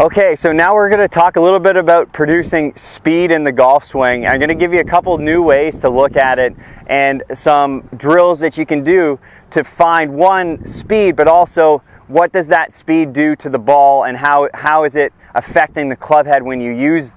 Okay, so now we're going to talk a little bit about producing speed in the golf swing. I'm going to give you a couple new ways to look at it and some drills that you can do to find one, speed, but also what does that speed do to the ball and how is it affecting the club head when you use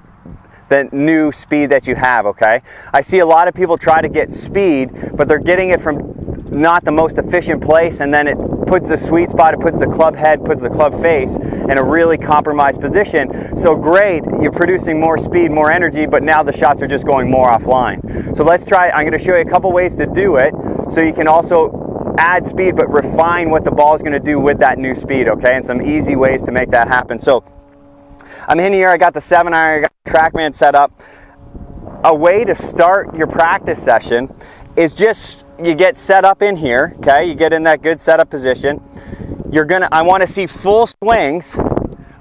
the new speed that you have, okay? I see a lot of people try to get speed, but they're getting it from not the most efficient place, and then it puts the sweet spot, it puts the club head, puts the club face in a really compromised position. So great, you're producing more speed, more energy, but now the shots are just going more offline. So let's try, I'm gonna show you a couple ways to do it so you can also add speed but refine what the ball is gonna do with that new speed, okay? And some easy ways to make that happen. So I'm in here, I got the 7-iron, I got the TrackMan set up. A way to start your practice session is just, you get set up in here, okay? You get in that good setup position. I want to see full swings,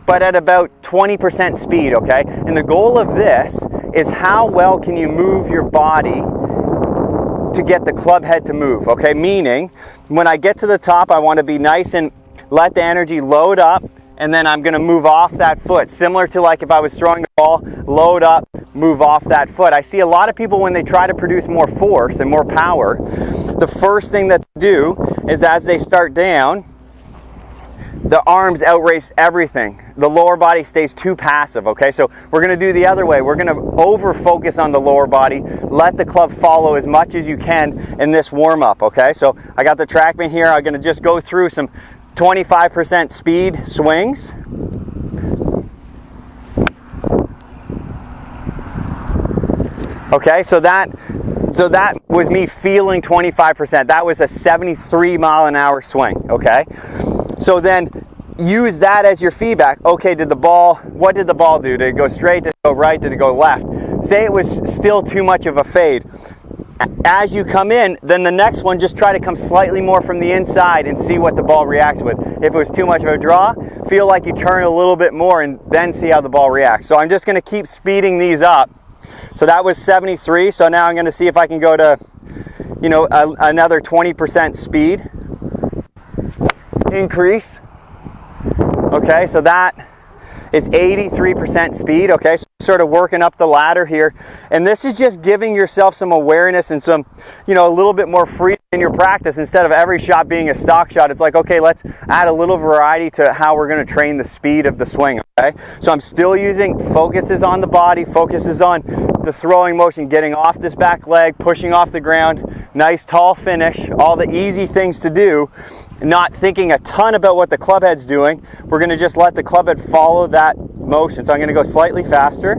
but at about 20% speed, okay? And the goal of this is how well can you move your body to get the club head to move, okay? Meaning, when I get to the top, I want to be nice and let the energy load up, and then I'm going to move off that foot. Similar to like if I was throwing the ball, load up, move off that foot. I see a lot of people when they try to produce more force and more power, the first thing that they do is as they start down, the arms outrace everything. The lower body stays too passive, okay? So we're gonna do the other way. We're gonna over focus on the lower body, let the club follow as much as you can in this warm up, okay? So I got the TrackMan here. I'm gonna just go through some 25% speed swings. Okay, so that was me feeling 25%. That was a 73 mile an hour swing, okay? So then use that as your feedback. Okay, what did the ball do? Did it go straight? Did it go right? Did it go left? Say it was still too much of a fade. As you come in, then the next one, just try to come slightly more from the inside and see what the ball reacts with. If it was too much of a draw, feel like you turn a little bit more and then see how the ball reacts. So I'm just gonna keep speeding these up. So that was 73, so now I'm gonna see if I can go to, another 20% speed. Increase. Okay, so that is 83% speed, okay? So sort of working up the ladder here. And this is just giving yourself some awareness and some, a little bit more freedom in your practice. Instead of every shot being a stock shot, it's like, okay, let's add a little variety to how we're gonna train the speed of the swing, okay? So I'm still using focuses on the body, focuses on the throwing motion, getting off this back leg, pushing off the ground, nice tall finish, all the easy things to do. Not thinking a ton about what the club head's doing. We're gonna just let the club head follow that motion. So I'm gonna go slightly faster.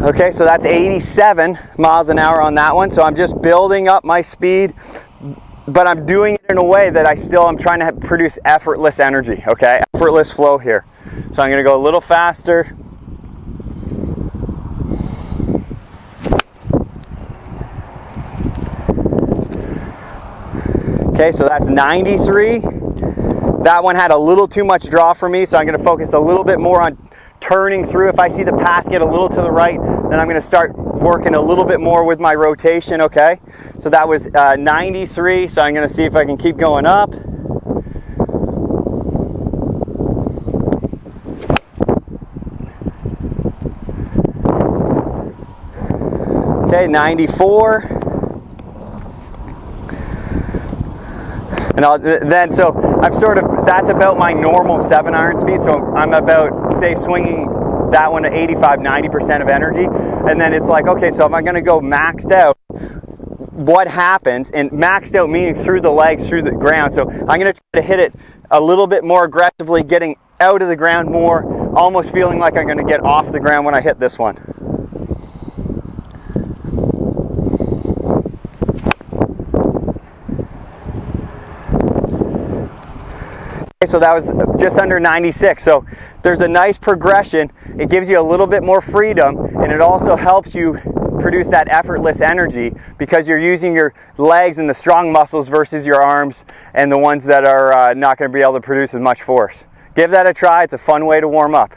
Okay, so that's 87 miles an hour on that one. So I'm just building up my speed, but I'm doing it in a way that I'm trying to produce effortless energy, okay? Effortless flow here. So I'm gonna go a little faster. Okay, so that's 93. That one had a little too much draw for me, so I'm gonna focus a little bit more on turning through. If I see the path get a little to the right, then I'm gonna start working a little bit more with my rotation, okay? So that was 93, so I'm gonna see if I can keep going up. Okay, 94. And so that's about my normal 7-iron speed. So I'm about, say, swinging that one to 85, 90% of energy. And then it's like, okay, so if I'm gonna go maxed out, what happens? And maxed out meaning through the legs, through the ground. So I'm gonna try to hit it a little bit more aggressively, getting out of the ground more, almost feeling like I'm gonna get off the ground when I hit this one. So that was just under 96. So there's a nice progression. It gives you a little bit more freedom, and it also helps you produce that effortless energy because you're using your legs and the strong muscles versus your arms and the ones that are not going to be able to produce as much force. Give that a try. It's a fun way to warm up.